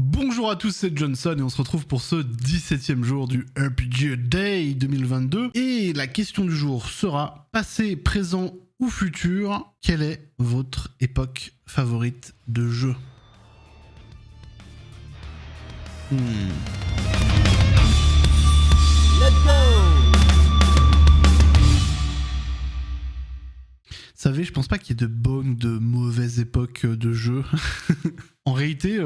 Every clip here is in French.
Bonjour à tous, c'est Johnson et on se retrouve pour ce 17e jour du RPG Day 2022. Et la question du jour sera passé, présent ou futur, quelle est votre époque favorite de jeu? Let's go! Vous savez, je pense pas qu'il y ait de bonnes ou de mauvaises époques de jeu. En réalité,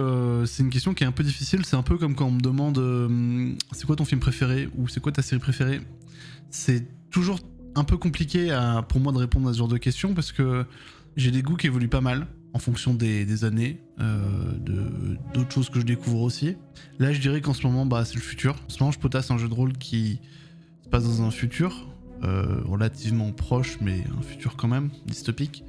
c'est une question qui est un peu difficile. C'est un peu comme quand on me demande c'est quoi ton film préféré ou c'est quoi ta série préférée. C'est toujours un peu compliqué pour moi de répondre à ce genre de questions parce que j'ai des goûts qui évoluent pas mal en fonction des années, d'autres choses que je découvre aussi. Là, je dirais qu'en ce moment, c'est le futur. En ce moment, je potasse un jeu de rôle qui se passe dans un futur relativement proche, mais un futur quand même, dystopique.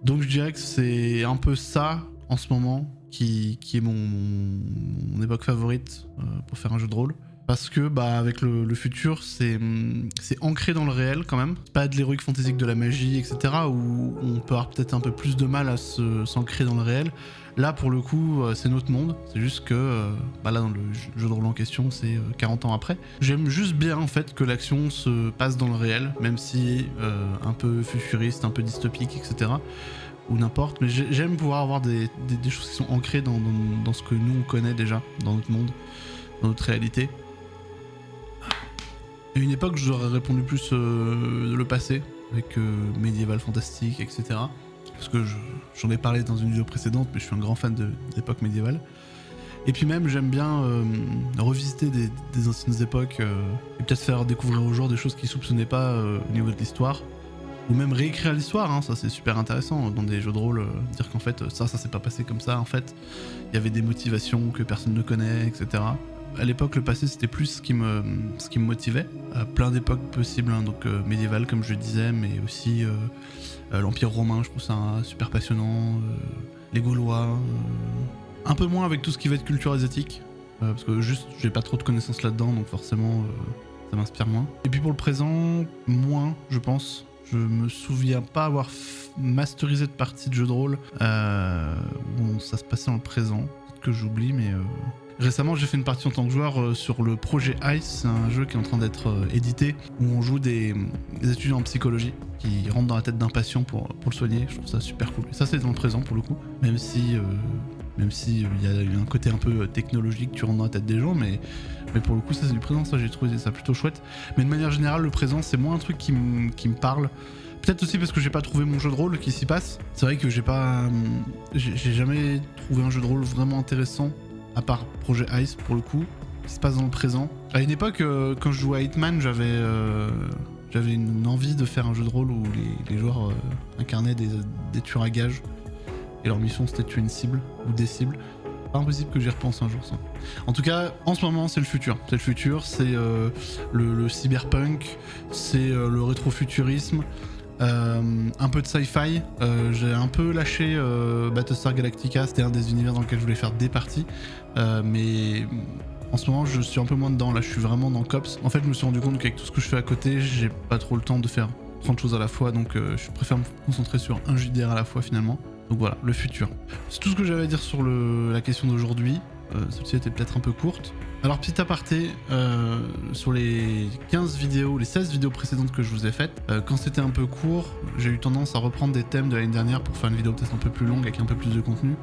Donc je dirais que c'est un peu ça, en ce moment, qui est mon époque favorite pour faire un jeu de rôle. Parce que avec le futur, c'est ancré dans le réel quand même. C'est pas de l'héroïque fantasy, de la magie, etc. où on peut avoir peut-être un peu plus de mal à s'ancrer dans le réel. Là, pour le coup, c'est notre monde. C'est juste que, là, dans le jeu de rôle en question, c'est 40 ans après. J'aime juste bien, en fait, que l'action se passe dans le réel, même si un peu futuriste, un peu dystopique, etc. Ou n'importe. Mais j'aime pouvoir avoir des choses qui sont ancrées dans ce que nous, on connaît déjà, dans notre monde, dans notre réalité. À une époque, j'aurais répondu plus le passé, avec médiéval fantastique, etc. Parce que j'en ai parlé dans une vidéo précédente, mais je suis un grand fan de l'époque médiévale. Et puis même, j'aime bien revisiter des anciennes époques et peut-être faire découvrir aux joueurs des choses qu'ils soupçonnaient pas au niveau de l'histoire. Ou même réécrire l'histoire, ça c'est super intéressant dans des jeux de rôle, dire qu'en fait ça s'est pas passé comme ça, en fait il y avait des motivations que personne ne connaît, etc. À l'époque, le passé c'était plus ce qui me motivait. Plein d'époques possibles, donc médiévales comme je disais, mais aussi l'Empire romain, je trouve ça super passionnant, les Gaulois, un peu moins avec tout ce qui va être culture asiatique, parce que juste j'ai pas trop de connaissances là-dedans, donc forcément ça m'inspire moins. Et puis pour le présent, moins je pense. Je me souviens pas avoir masterisé de partie de jeu de rôle où ça se passait dans le présent. Peut-être que j'oublie, mais récemment j'ai fait une partie en tant que joueur sur le projet Ice. C'est un jeu qui est en train d'être édité où on joue des étudiants en psychologie qui rentrent dans la tête d'un patient pour le soigner. Je trouve ça super cool. Et ça c'est dans le présent pour le coup, même si il y a un côté un peu technologique, tu rentres dans la tête des gens, mais pour le coup ça c'est du présent, ça j'ai trouvé ça plutôt chouette. Mais de manière générale, le présent c'est moins un truc qui me parle. Peut-être aussi parce que j'ai pas trouvé mon jeu de rôle qui s'y passe. C'est vrai que j'ai jamais trouvé un jeu de rôle vraiment intéressant à part Projet Ice pour le coup, qui se passe dans le présent. À une époque, quand je jouais à Hitman, j'avais une envie de faire un jeu de rôle où les joueurs incarnaient des tueurs à gages. Et leur mission c'était de tuer une cible ou des cibles. Pas impossible que j'y repense un jour ça. En tout cas, en ce moment c'est le futur. C'est le futur, c'est le cyberpunk, c'est le rétrofuturisme, un peu de sci-fi. J'ai un peu lâché Battlestar Galactica, c'était un des univers dans lequel je voulais faire des parties. Mais en ce moment je suis un peu moins dedans, là je suis vraiment dans Cops. En fait je me suis rendu compte qu'avec tout ce que je fais à côté, j'ai pas trop le temps de faire 30 choses à la fois, donc je préfère me concentrer sur un JDR à la fois finalement. Donc voilà, le futur. C'est tout ce que j'avais à dire sur la question d'aujourd'hui. Celle-ci était peut-être un peu courte. Alors petit aparté, sur les 15 vidéos, les 16 vidéos précédentes que je vous ai faites, quand c'était un peu court, j'ai eu tendance à reprendre des thèmes de l'année dernière pour faire une vidéo peut-être un peu plus longue avec un peu plus de contenu.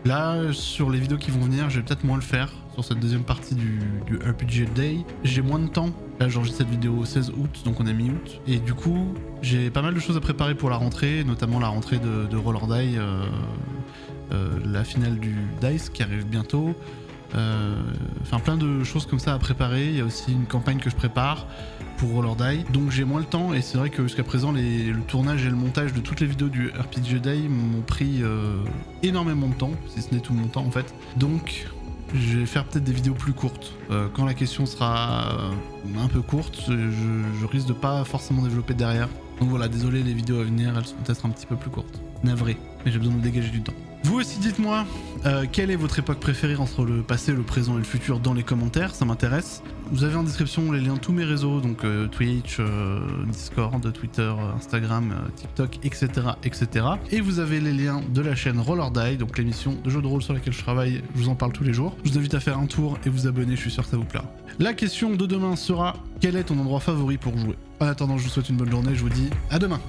Là, sur les vidéos qui vont venir, je vais peut-être moins le faire. Sur cette deuxième partie du RPG Day, j'ai moins de temps. Là, j'enregistre cette vidéo au 16 août, donc on est mi-août. Et du coup, j'ai pas mal de choses à préparer pour la rentrée, notamment la rentrée de Roll or Die, la finale du DICE qui arrive bientôt. Enfin, plein de choses comme ça à préparer. Il y a aussi une campagne que je prépare pour Roll or Die, donc j'ai moins le temps. Et c'est vrai que jusqu'à présent, le tournage et le montage de toutes les vidéos du RPG Day m'ont pris énormément de temps, si ce n'est tout mon temps en fait. Donc je vais faire peut-être des vidéos plus courtes. Quand la question sera un peu courte, je risque de pas forcément développer derrière. Donc voilà, désolé, les vidéos à venir, elles sont peut-être un petit peu plus courtes. Navré. mais j'ai besoin de dégager du temps. Vous aussi, dites-moi quelle est votre époque préférée entre le passé, le présent et le futur dans les commentaires, ça m'intéresse. Vous avez en description les liens de tous mes réseaux, donc Twitch, Discord, Twitter, Instagram, TikTok, etc., etc. Et vous avez les liens de la chaîne Roll or Die, donc l'émission de jeux de rôle sur laquelle je travaille, je vous en parle tous les jours. Je vous invite à faire un tour et vous abonner, je suis sûr que ça vous plaira. La question de demain sera: quel est ton endroit favori pour jouer? En attendant, je vous souhaite une bonne journée, je vous dis à demain.